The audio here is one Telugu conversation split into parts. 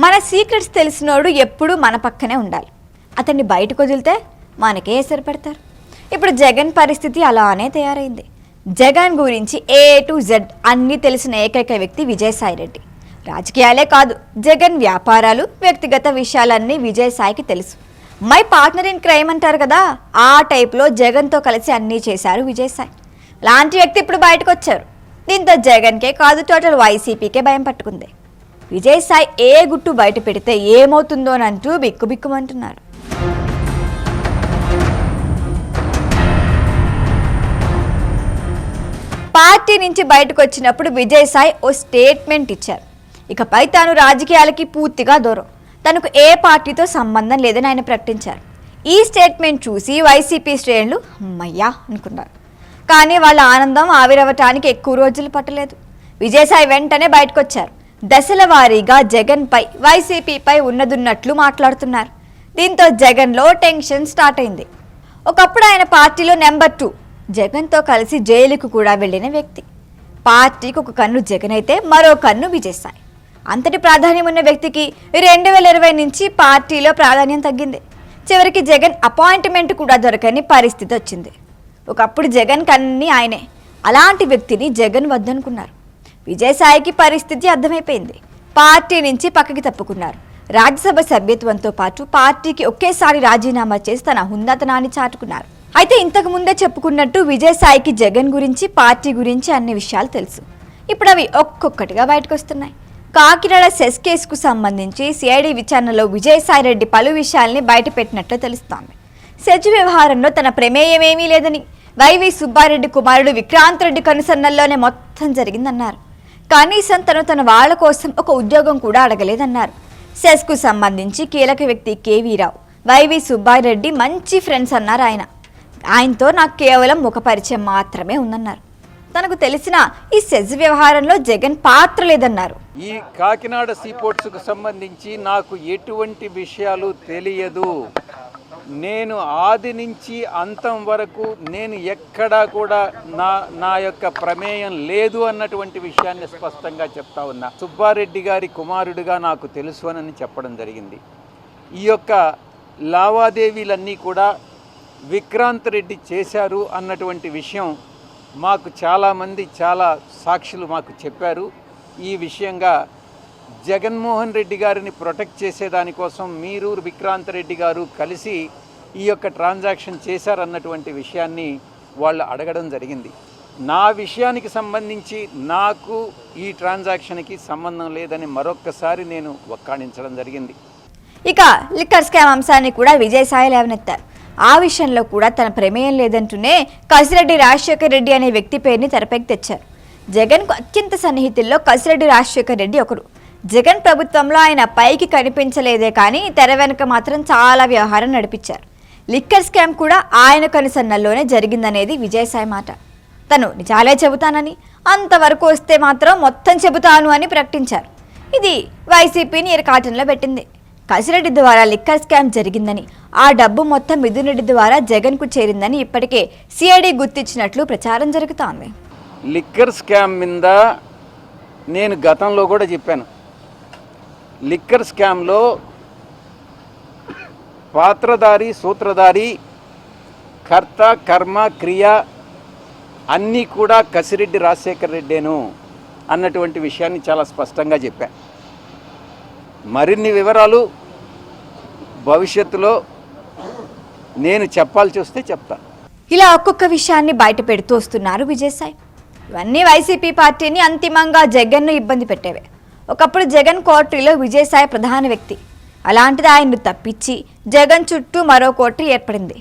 మన సీక్రెట్స్ తెలిసినోడు ఎప్పుడూ మన పక్కనే ఉండాలి. అతన్ని బయటకు వదిలితే మనకే ఎసరు పెడతారు. ఇప్పుడు జగన్ పరిస్థితి అలానే తయారైంది. జగన్ గురించి A to Z అన్నీ తెలిసిన ఏకైక వ్యక్తి విజయసాయిరెడ్డి. రాజకీయాలే కాదు, జగన్ వ్యాపారాలు, వ్యక్తిగత విషయాలన్నీ విజయసాయికి తెలుసు. మై పార్ట్నర్ ఇన్ క్రైమ్ అంటారు కదా, ఆ టైప్లో జగన్తో కలిసి అన్నీ చేశారు విజయసాయి. లాంటి వ్యక్తి ఇప్పుడు బయటకు వచ్చారు. దీంతో జగన్కే కాదు, టోటల్ వైసీపీకే భయం పట్టుకుంది. విజయసాయి ఏ గుట్టు బయట పెడితే ఏమవుతుందోనంటూ బిక్కుబిక్కుమంటున్నారు. పార్టీ నుంచి బయటకు వచ్చినప్పుడు విజయసాయి ఓ స్టేట్మెంట్ ఇచ్చారు. ఇకపై తాను రాజకీయాలకి పూర్తిగా దూరం, తనకు ఏ పార్టీతో సంబంధం లేదని ఆయన ప్రకటించారు. ఈ స్టేట్మెంట్ చూసి వైసీపీ శ్రేణులు అమ్మయ్యా అనుకున్నారు. కానీ వాళ్ళ ఆనందం ఆవిరవటానికి ఎక్కువ రోజులు పట్టలేదు. విజయసాయి వెంటనే బయటకు వచ్చారు. దశల వారీగా జగన్పై, వైసీపీపై ఉన్నదున్నట్లు మాట్లాడుతున్నారు. దీంతో జగన్లో టెన్షన్ స్టార్ట్ అయింది. ఒకప్పుడు ఆయన పార్టీలో నెంబర్ 2, జగన్తో కలిసి జైలుకు కూడా వెళ్ళిన వ్యక్తి. పార్టీకి ఒక కన్ను జగన్ అయితే మరో కన్ను విజయసాయి. అంతటి ప్రాధాన్యం ఉన్న వ్యక్తికి 2020 నుంచి పార్టీలో ప్రాధాన్యం తగ్గింది. చివరికి జగన్ అపాయింట్మెంట్ కూడా దొరకని పరిస్థితి వచ్చింది. ఒకప్పుడు జగన్ కన్నీ ఆయనే. అలాంటి వ్యక్తిని జగన్ వద్దనుకున్నారు. విజయసాయికి పరిస్థితి అర్థమైపోయింది. పార్టీ నుంచి పక్కకి తప్పుకున్నారు. రాజ్యసభ సభ్యత్వంతో పాటు పార్టీకి ఒకేసారి రాజీనామా చేసి తన హుందాతనాన్ని చాటుకున్నారు. అయితే ఇంతకు ముందే చెప్పుకున్నట్టు విజయసాయికి జగన్ గురించి, పార్టీ గురించి అన్ని విషయాలు తెలుసు. ఇప్పుడు అవి ఒక్కొక్కటిగా బయటకు వస్తున్నాయి. కాకినాడ సెస్ కేసుకు సంబంధించి సిఐడి విచారణలో విజయసాయిరెడ్డి పలు విషయాల్ని బయటపెట్టినట్లు తెలుస్తోంది. సెజ్ వ్యవహారంలో తన ప్రమేయమేమీ లేదని, వైవి సుబ్బారెడ్డి కుమారుడు విక్రాంత్ రెడ్డి కనుసన్నల్లోనే మొత్తం జరిగిందన్నారు. కనీసం తన వాళ్ళ కోసం ఒక ఉద్యోగం కూడా అడగలేదన్నారు. సెస్కు సంబంధించి కీలక వ్యక్తి కేవీ రావు, వైవి సుబ్బారెడ్డి మంచి ఫ్రెండ్స్ అన్నారు ఆయన. ఆయనతో నాకు కేవలం ముఖ పరిచయం మాత్రమే ఉందన్నారు. తనకు తెలిసిన ఈ సెజ్ వ్యవహారంలో జగన్ పాత్ర లేదన్నారు. ఈ కాకినాడ సీపోర్ట్స్కు సంబంధించి నాకు ఎటువంటి విషయాలు తెలియదు. నేను ఆది నుంచి అంతం వరకు నేను ఎక్కడా కూడా నా యొక్క ప్రమేయం లేదు అన్నటువంటి విషయాన్ని స్పష్టంగా చెప్తా ఉన్నా. సుబ్బారెడ్డి గారి కుమారుడిగా నాకు తెలుసు అని చెప్పడం జరిగింది. ఈ యొక్క లావాదేవీలన్నీ కూడా విక్రాంత్ రెడ్డి చేశారు అన్నటువంటి విషయం మాకు చాలామంది, చాలా సాక్షులు మాకు చెప్పారు. ఈ విషయంగా జగన్మోహన్ రెడ్డి గారిని ప్రొటెక్ట్ చేసేదానికోసం మీరు విక్రాంత్ రెడ్డి గారు కలిసి ఈ యొక్క ట్రాన్సాక్షన్ చేశారన్నటువంటి విషయాన్ని వాళ్ళు అడగడం జరిగింది. నా విషయానికి సంబంధించి నాకు ఈ ట్రాన్సాక్షన్కి సంబంధం లేదని మరొక్కసారి నేను వక్కాణించడం జరిగింది. ఇక లిక్కర్ స్కామ్ అంశాన్ని కూడా విజయసాయి లేవనెత్తారు. ఆ విషయంలో కూడా తన ప్రమేయం లేదంటూనే కసిరెడ్డి రాజశేఖర్ రెడ్డి అనే వ్యక్తి పేరుని తెరపైకి తెచ్చారు. జగన్కు అత్యంత సన్నిహితుల్లో కసిరెడ్డి రాజశేఖర్ రెడ్డి ఒకరు. జగన్ ప్రభుత్వంలో ఆయన పైకి కనిపించలేదే కానీ తెర వెనుక మాత్రం చాలా వ్యవహారం నడిపించారు. లిక్కర్ స్కామ్ కూడా ఆయన కనుసన్నల్లోనే జరిగిందనేది విజయసాయి మాట. తను నిజాలే చెబుతానని, అంతవరకు వస్తే మాత్రం మొత్తం చెబుతాను అని ప్రకటించారు. ఇది వైసీపీని ఇరకాటంలో పెట్టింది. కసిరెడ్డి ద్వారా లిక్కర్ స్కామ్ జరిగిందని, ఆ డబ్బు మొత్తం మిథున్ రెడ్డి ద్వారా జగన్కు చేరిందని ఇప్పటికే సిఐడి గుర్తించినట్లు ప్రచారం జరుగుతోంది. లిక్కర్ స్కామ్ మీద నేను గతంలో కూడా చెప్పాను. లిక్కర్ స్కామ్లో పాత్రధారి, సూత్రధారి, కర్త, కర్మ, క్రియ అన్నీ కూడా కసిరెడ్డి రాజశేఖర్ రెడ్డేను అన్నటువంటి విషయాన్ని చాలా స్పష్టంగా చెప్పాను. మరిన్ని వివరాలు భవిష్యత్తులో నేను చెప్పాల్సి వస్తే చెప్తాను. ఇలా ఒక్కొక్క విషయాన్ని బయట పెడుతూ వస్తున్నారు విజయసాయి. ఇవన్నీ వైసీపీ పార్టీని అంతిమంగా జగన్ను ఇబ్బంది పెట్టేవే. ఒకప్పుడు జగన్ కోటరీలో విజయసాయి ప్రధాన వ్యక్తి. అలాంటిది ఆయన్ను తప్పించి జగన్ చుట్టూ మరో కోటరీ ఏర్పడింది.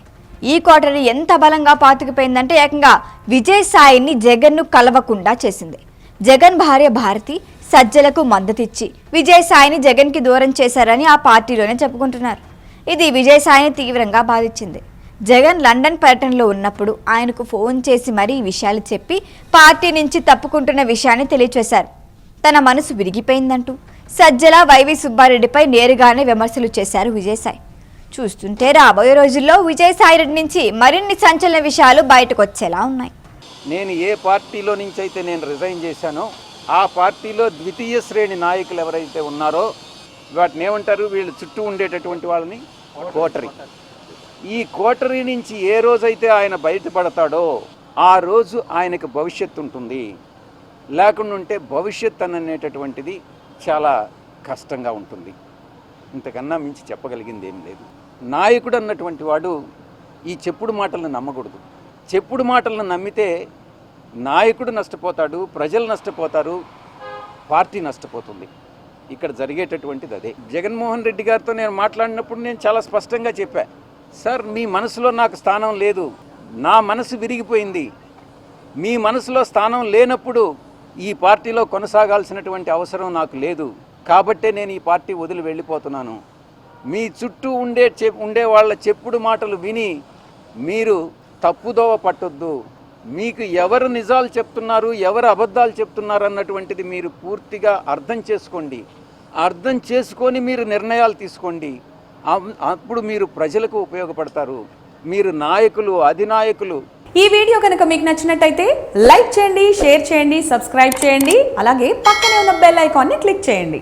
ఈ కోటరీ ఎంత బలంగా పాతుకుపోయిందంటే ఏకంగా విజయసాయిని జగన్ను కలవకుండా చేసింది. జగన్ భార్య భారతి సజ్జలకు మద్దతిచ్చి విజయసాయిని జగన్కి దూరం చేశారని ఆ పార్టీలోనే చెప్పుకుంటున్నారు. ఇది విజయసాయిని తీవ్రంగా బాధించింది. జగన్ లండన్ పర్యటనలో ఉన్నప్పుడు ఆయనకు ఫోన్ చేసి మరీ ఈ విషయాలు చెప్పి పార్టీ నుంచి తప్పుకుంటున్న విషయాన్ని తెలియచేశారు. తన మనసు విరిగిపోయిందంటూ సజ్జల, వైవి సుబ్బారెడ్డిపై నేరుగానే విమర్శలు చేశారు విజయసాయి. చూస్తుంటే రాబోయే రోజుల్లో విజయసాయిరెడ్డి నుంచి మరిన్ని సంచలన విషయాలు బయటకు వచ్చేలా ఉన్నాయి. నేను ఏ పార్టీలో నుంచి అయితే నేను రిజైన్ చేశానో ఆ పార్టీలో ద్వితీయ శ్రేణి నాయకులు ఎవరైతే ఉన్నారో వాటిని ఏమంటారు వీళ్ళు చుట్టూ ఉండేటటువంటి వాళ్ళని కోటరీ. ఈ కోటరీ నుంచి ఏ రోజైతే ఆయన బయటపడతాడో ఆ రోజు ఆయనకు భవిష్యత్తు ఉంటుంది. లేకుండా ఉంటే భవిష్యత్ అనేటటువంటిది చాలా కష్టంగా ఉంటుంది. ఇంతకన్నా మించి చెప్పగలిగింది ఏం లేదు. నాయకుడు అన్నటువంటి వాడు ఈ చెప్పుడు మాటలను నమ్మకూడదు. చెప్పుడు మాటలను నమ్మితే నాయకుడు నష్టపోతాడు, ప్రజలు నష్టపోతారు, పార్టీ నష్టపోతుంది. ఇక్కడ జరిగేటటువంటిది అదే. జగన్మోహన్ రెడ్డి గారితో నేను మాట్లాడినప్పుడు నేను చాలా స్పష్టంగా చెప్పా, సార్ మీ మనసులో నాకు స్థానం లేదు, నా మనసు విరిగిపోయింది. మీ మనసులో స్థానం లేనప్పుడు ఈ పార్టీలో కొనసాగాల్సినటువంటి అవసరం నాకు లేదు. కాబట్టే నేను ఈ పార్టీ వదిలి వెళ్ళిపోతున్నాను. మీ చుట్టూ ఉండే వాళ్ళ చెప్పుడు మాటలు విని మీరు తప్పుదోవ పట్టొద్దు. మీకు ఎవరు నిజాలు చెప్తున్నారు, ఎవరు అబద్ధాలు చెప్తున్నారు అన్నటువంటిది మీరు పూర్తిగా అర్థం చేసుకోండి. అర్థం చేసుకొని మీరు నిర్ణయాలు తీసుకోండి. అప్పుడు మీరు ప్రజలకు ఉపయోగపడతారు. మీరు నాయకులు, అధినాయకులు. ఈ వీడియో కనుక మీకు నచ్చినట్టయితే లైక్ చేయండి, షేర్ చేయండి, సబ్స్క్రైబ్ చేయండి. అలాగే పక్కనే ఉన్న బెల్ ఐకాన్ని క్లిక్ చేయండి.